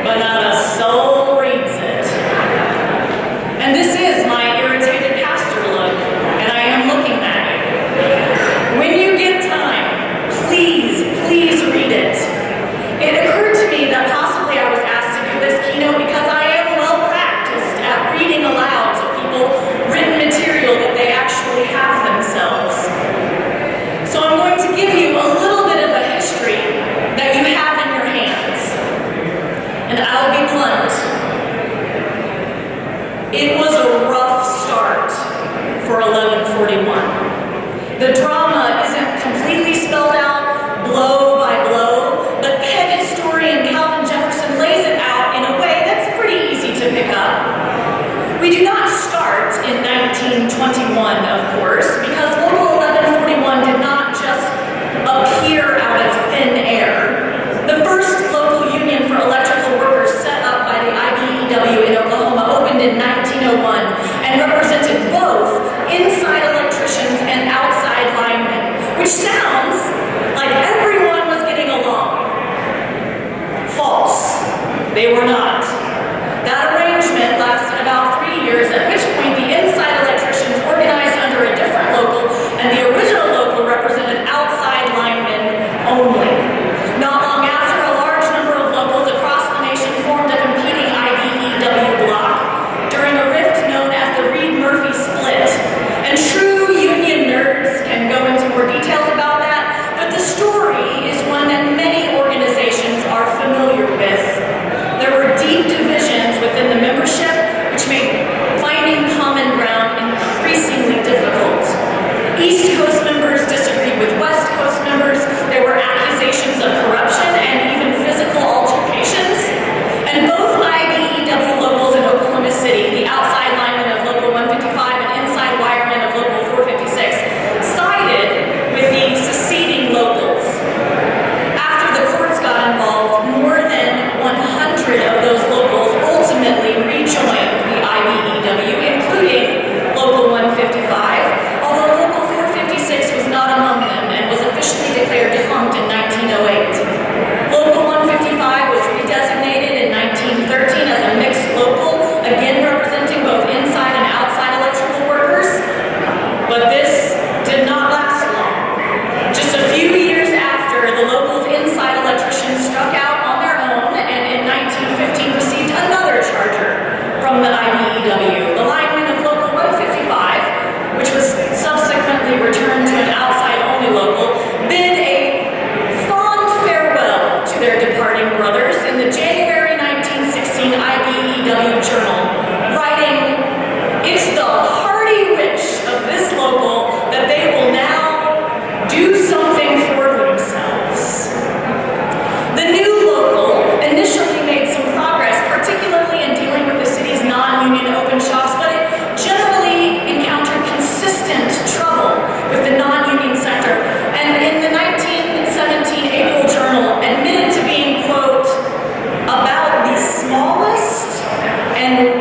but not a soul reads it. And this is my irritated pastor look, and I am looking at it. When you get time, please read it. It occurred to me that possibly I was asked to do this keynote because I am well practiced at reading aloud to people written material that they actually have themselves. So I'm going to give you a little bit of a history that you have in your hands. And I'll be blunt. It was a rough start for 1141. The drama isn't completely spelled out blow by blow, but head historian Calvin Jefferson lays it out in a way that's pretty easy to pick up. We do not start in 1921, of course, because Local 1141 did not just appear out of thin air. The first local union for electrical workers set up by the IBEW in Oklahoma opened in 1901 and represented both inside electricians and outside linemen, which sounds like everyone was getting along. False. They were not. That arrangement lasted about 3 years, at which point the inside electricians organized under a different local, and the original local represented outside linemen only. Not long after, a large number of locals across the nation formed a competing IBEW block during a rift known as the Reed-Murphy split. And true union nerds can go into more details about that, but the story is one that many organizations are familiar with. There were deep divisions within the membership, which made finding common ground increasingly difficult. East Coast members disagreed with West Coast members. There were accusations of corruption and even physical altercations. And both IBEW locals in Oklahoma City, the outside linemen of Local 155 and inside wiremen of Local 456, sided with the seceding locals. After the courts got involved, more than 100 of those locals ultimately rejoined the IBEW, including Local 155, although Local 456 was not among them and was officially declared defunct in 1908. Local 155 was redesignated in 1913 as a mixed local, again representing both inside and outside electrical workers, but this did not last long. Just a few years after, the local's inside electricians struck out on their own and in 1915 received another charter from the IBEW. The linemen of Local 155, which was subsequently returned to an outside-only local, bid a fond farewell to their departing brothers in the January 1916 IBEW Journal, writing, "It's the hearty wish of this local that they will now do something for themselves." The new local initially made some progress, particularly in dealing with the city's non-union open shops, but it generally encountered consistent trouble with the non-union sector, and in the 1917 April Journal admitted to being, quote, "about the smallest and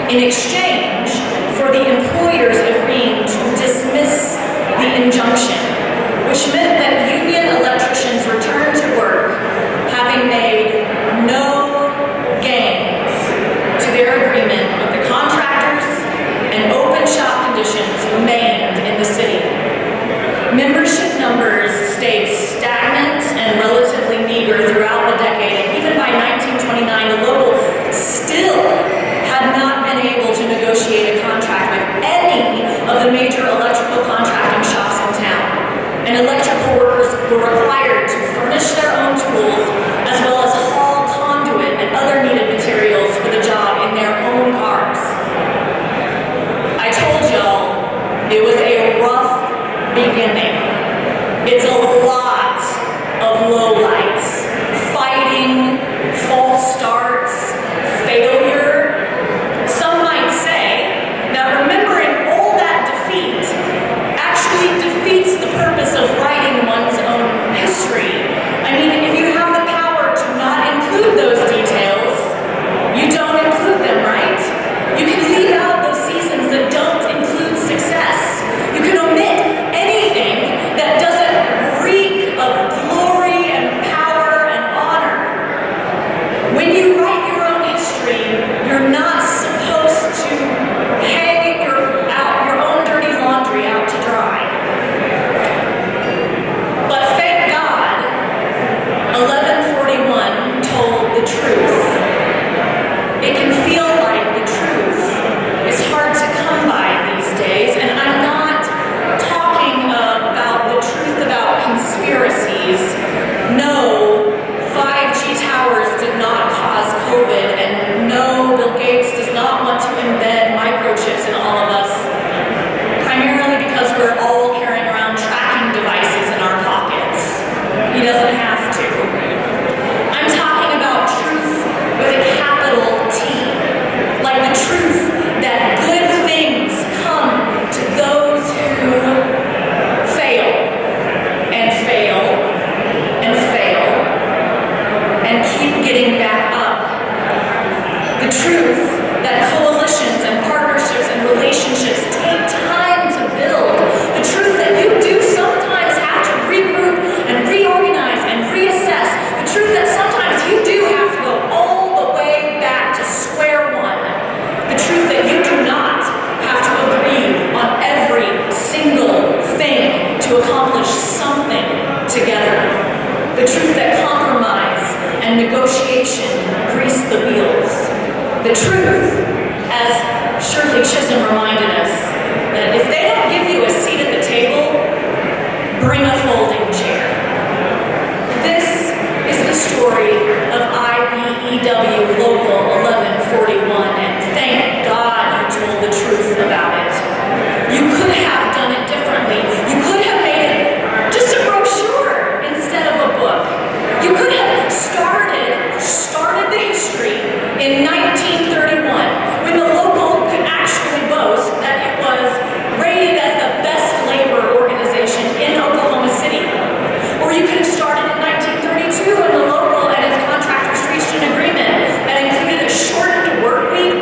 in exchange for the employers agreeing to dismiss the injunction, which meant that union electricians returned to work having made no gains to their agreement with the contractors, and open shop conditions remained in the city. Membership numbers stayed stagnant and relatively meager throughout the decade, and even by 1929, the local still had not been able to negotiate a contract with any of the major electrical contracting shops in town. And electrical workers were required to furnish their own tools as well as haul conduit and other needed materials for the job in their own cars. I told y'all it was a rough beginning. It's a lot of lowlights, fighting, false starts, failure. Some might say that remembering all that defeat actually defeats the purpose of writing one's own history. I mean, if you have the power to not include those details, you don't include them, right? You can leave out those seasons that don't include success. You can omit anything that doesn't reek of glory and power and honor. When you write your own history, you're not supposed to hang your own dirty laundry out to dry. But thank God, 1141 told the truth. It can feel like the truth is hard to come by these days, and I'm not talking about the truth about conspiracies. No, 5G towers did not cause COVID, and no, Bill Gates does not want to embed microchips in all of us, primarily because we're all carrying around tracking devices in our pockets. He doesn't have to. I'm talking about truth with a capital T, like the truth that good things come to those who fail and fail and fail and keep getting back up. The truth that coalitions and partnerships and relationships take time to build. The truth that you do sometimes have to regroup and reorganize and reassess. The truth that sometimes you do have to go all the way back to square one. The truth that you do not have to agree on every single thing to accomplish something together. The truth that compromise and negotiation grease the wheels. The truth, as Shirley Chisholm reminded us, that if they don't give you a seat at the table, bring a folding chair. This is the story of IBEW Local 1141, and thank God you told the truth about it. You could have done it differently. You could have made it just a brochure instead of a book. You could have started the history in 1931, when the local could actually boast that it was rated as the best labor organization in Oklahoma City. Or you could have started in 1932, when the local and its contractors reached an agreement that included a shortened work week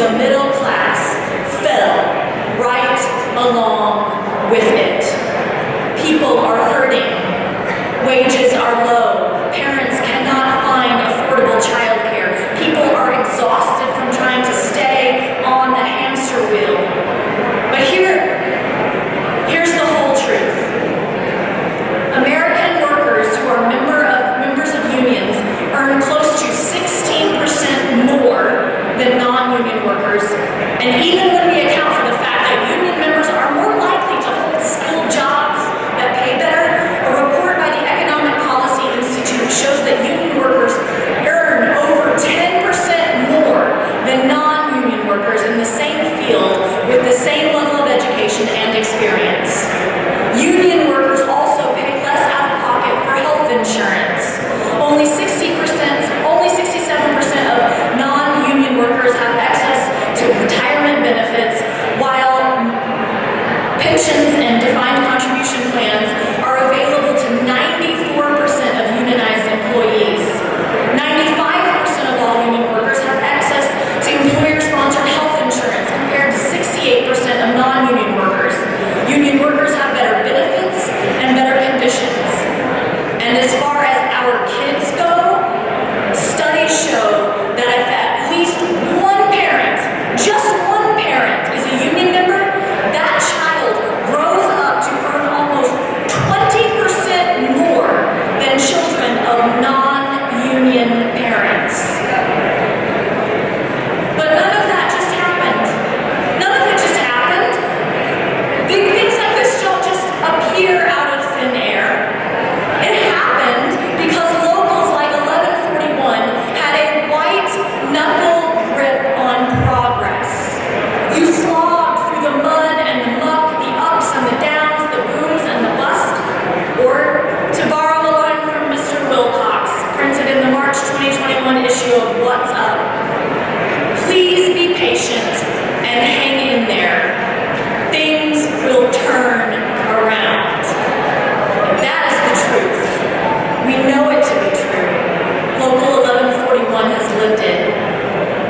the middle class fell right along with it. People are hurting. Wages are low. Parents cannot find affordable childcare. People are exhausted from trying to stay on the hamster wheel. But here's the whole truth. American workers who are members of unions earn close to 16% more than non-union workers. And even when we account for the fact that union members are more likely to hold skilled jobs that pay better, a report by the Economic Policy Institute shows that union workers earn over 10% more than non-union workers in the same field with the same level of education and experience. Union workers also pay less out of pocket for health insurance. Only 67% of non-union workers have access to retirement benefits, while pensions and defined contribution plans are available to 94% of unionized employees. 95% of all union workers have access to employer-sponsored health insurance compared to 68% of non-union workers. Union workers have better benefits and better conditions. And as far as our kids go, studies show that if at least one parent, just one parent, is a union member, that child grows up to earn almost 20% more than children of non-union parents. But none of that just happened. None of it just happened. Things like this don't just appear out of thin air. It happened because locals like 1141 had a white-knuckle grip on progress. You slogged through the mud and the muck, the ups and the downs, the booms and the bust. Or, to borrow a line from Mr. Wilcox, printed in the March 2021 issue of What's Up, please be patient and hang in there. Things will turn around. That is the truth. We know it to be true. Local 1141 has lived it.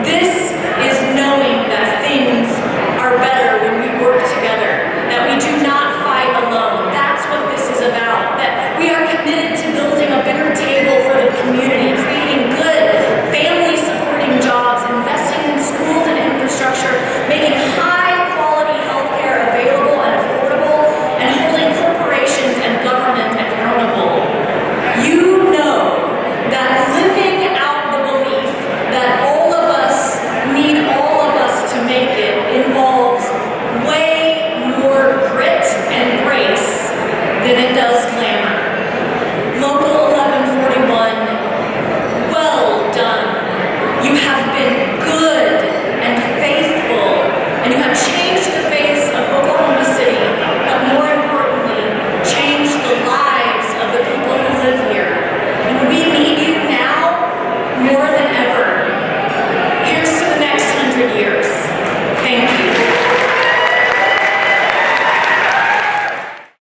This is knowing that things are better when we work together, that we do not fight alone. That's what this is about, that we are committed to building a bigger table for the community, creating good, family-supporting jobs, investing in schools and infrastructure, making high-quality healthcare available and affordable, and holding corporations and government accountable. You know that living out the belief that all of us need all of us to make it involves way more grit and grace than it does glamour. Local 1141, well done. You have been good and faithful, and you have changed